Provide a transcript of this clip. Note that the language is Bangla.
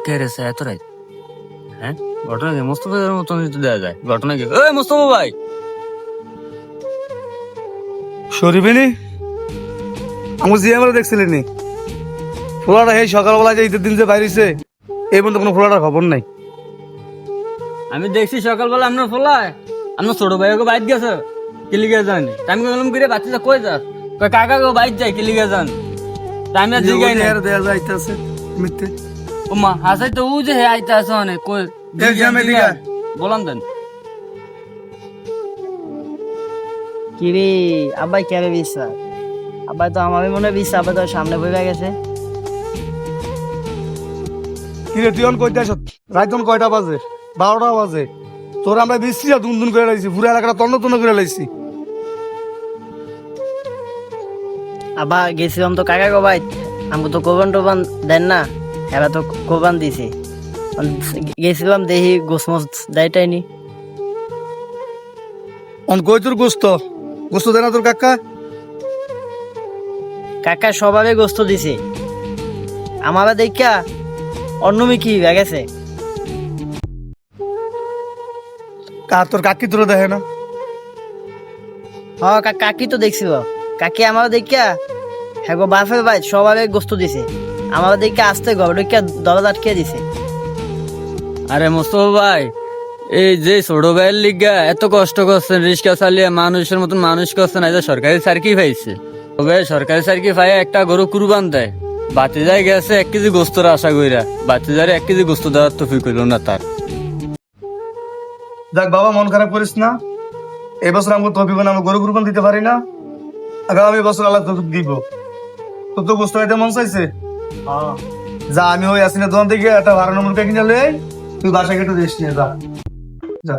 কে রে স্যার এত রাত? হ্যাঁ, ঘটনা কি? মোস্তফার মতন যদি দেওয়া যায় ঘটনা কি? ওই মোস্তফা ভাই, শরীফিনি আমার জিয়া মেলা দেখছিলেনি ফোলাটা এই সকালবেলা যে ঈদের দিন যে বাইরেছে এই পর্যন্ত কোনো ফোলাটার খবর নাই। আমি দেখছি সকালবেলা আপনার ফোলায় আপনার ছোট ভাইকে বাইক গেছে কিলিগে যান। আমি বললাম কিরে বাচ্চাটা কই যাস? কই কাকা গো বাইক যায় কিলিগে যান। আমি আর জিগাই না। দেয়া যাইতেছে মিথ্যে ও মা হাসাই তো ও যে হে আইতা আছে অনেক কই বলাম দেন। কিরে আব্বাই কেন বিশ্বাস? আব্বাই তো আমার মনে বিশ্বাস, আব্বাই তো সামনে বইবা গেছে। কিরে তুই কইতে আস রাত কয়টা বাজে? 12টা বাজে। তোর আমরা বৃষ্টি দুন দুন করে লাইছি, পুরো এলাকাটা তন্ন তন্ন করে লাইছি। আব্বা গেছিলাম তো কাকা গো ভাই, আমাকে তো কোবান টোবান দেন না, এরা তো কোবান দিছে। গেছিলাম দেখি গোসমস দেয়টাইনি। কই তোর গোস্ত গোস্ত দেয় না তোর কাকা? কাকা সবাই গোস্ত দিছে, আমারা দেখা অন্যমি কি হয়ে গেছে। তোর কাকি তোর দেখে না? হ্যাঁ কাকি তো দেখছিল, কাকি আমার দেখা হ্যাঁ গো বাফের ভাই সবাই গোস্ত দিছে, আমার দেখা আসতে ঘর ঢুকিয়া দরজা আটকে দিছে। আরে মোস্তফা ভাই, এই যে ছোট ভাইয়ের লিগা এত কষ্ট করছেন, রিক্সা চালিয়ে মানুষের মতন মানুষ করছেন, এই যে সরকারি সার্কি পাইছে। তবে সরকারি সার্কি পাই একটা গরু কুরবান দেয়, বাতিজায় গেছে 1 কেজি গোস্তর আশা কইরা, বাতিজারে 1 কেজি গোস্ত দেওয়ার তো ফিক হইল না তার। দেখ বাবা মন খারাপ করিস না, এই বছর আমাকে তহবিল আমরা গরু কুরবান দিতে পারি না, আগামী বছর আল্লাহ তোকে দিব। তোর তো গোস্ত খাইতে মন চাইছে, যা আমি ওই আসিনা দোকান থেকে একটা 12 নম্বর কিনে লই, তুই বাসায় একটু রেস্ট নিয়ে যা যা।